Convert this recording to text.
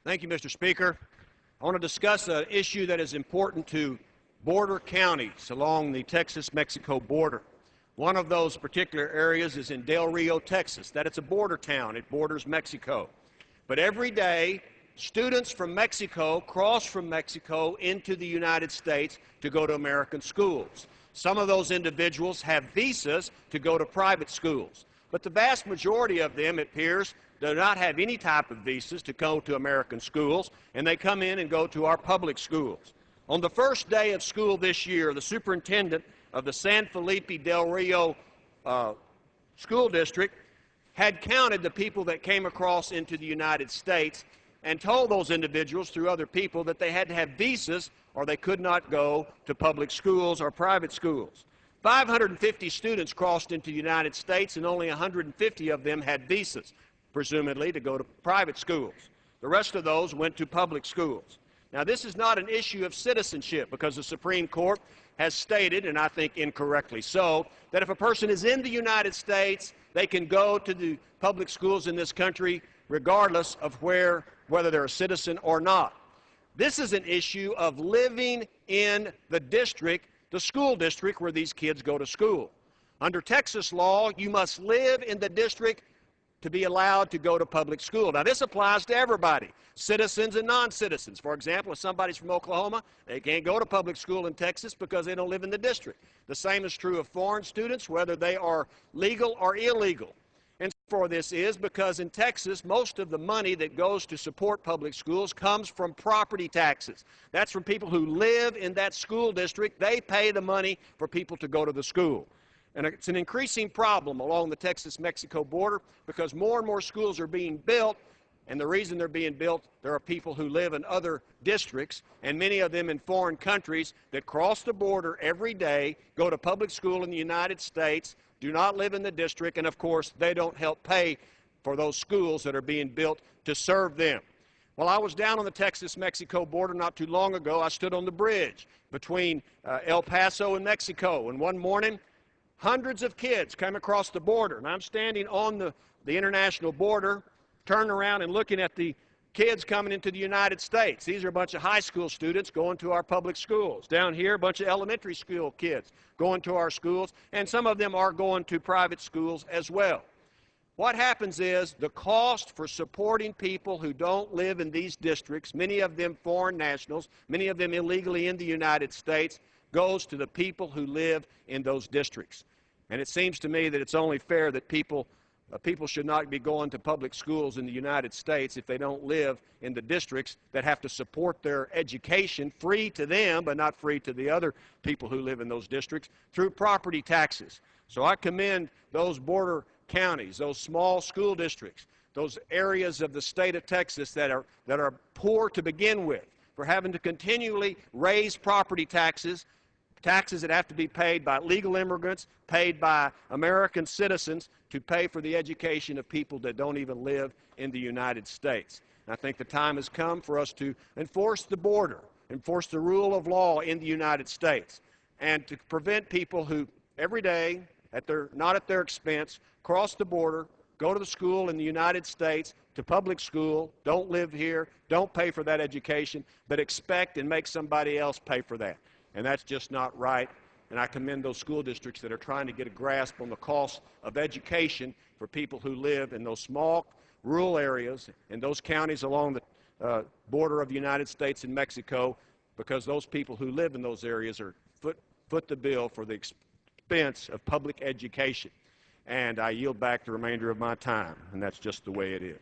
Thank you, Mr. Speaker. I want to discuss an issue that is important to border counties along the Texas-Mexico border. One of those particular areas is in Del Rio, Texas. That it's a border town. It borders Mexico. But every day, students from Mexico cross from Mexico into the United States to go to American schools. Some of those individuals have visas to go to private schools. But the vast majority of them, it appears, do not have any type of visas to go to American schools, and they come in and go to our public schools. On the first day of school this year, the superintendent of the San Felipe Del Rio school district had counted the people that came across into the United States and told those individuals through other people that they had to have visas or they could not go to public schools or private schools. 550 students crossed into the United States, and only 150 of them had visas, presumably to go to private schools. The rest of those went to public schools. Now, this is not an issue of citizenship, because the Supreme Court has stated, and I think incorrectly so, that if a person is in the United States, they can go to the public schools in this country regardless of whether they're a citizen or not. This is an issue of living in the district, the school district where these kids go to school. Under Texas law, you must live in the district to be allowed to go to public school. Now, this applies to everybody, citizens and non-citizens. For example, if somebody's from Oklahoma, they can't go to public school in Texas because they don't live in the district. The same is true of foreign students, whether they are legal or illegal. And for this is because in Texas, most of the money that goes to support public schools comes from property taxes. That's from people who live in that school district. They pay the money for people to go to the school. And it's an increasing problem along the Texas-Mexico border because more and more schools are being built, and the reason they're being built, there are people who live in other districts, and many of them in foreign countries that cross the border every day, go to public school in the United States, do not live in the district, and of course they don't help pay for those schools that are being built to serve them. While I was down on the Texas-Mexico border not too long ago, I stood on the bridge between El Paso and Mexico, and one morning hundreds of kids came across the border, and I'm standing on the international border, turning around and looking at the kids coming into the United States. These are a bunch of high school students going to our public schools. Down here, a bunch of elementary school kids going to our schools, and some of them are going to private schools as well. What happens is the cost for supporting people who don't live in these districts, many of them foreign nationals, many of them illegally in the United States, goes to the people who live in those districts. And it seems to me that it's only fair that people should not be going to public schools in the United States if they don't live in the districts that have to support their education, free to them but not free to the other people who live in those districts, through property taxes. So I commend those border counties, those small school districts, those areas of the state of Texas that are poor to begin with, for having to continually raise property taxes that have to be paid by legal immigrants, paid by American citizens to pay for the education of people that don't even live in the United States. And I think the time has come for us to enforce the border, enforce the rule of law in the United States, and to prevent people who every day, not at their expense, cross the border, go to the school in the United States, to public school, don't live here, don't pay for that education, but expect and make somebody else pay for that. And that's just not right. And I commend those school districts that are trying to get a grasp on the cost of education for people who live in those small rural areas in those counties along the border of the United States and Mexico, because those people who live in those areas are foot the bill for the expense of public education. And I yield back the remainder of my time, and that's just the way it is.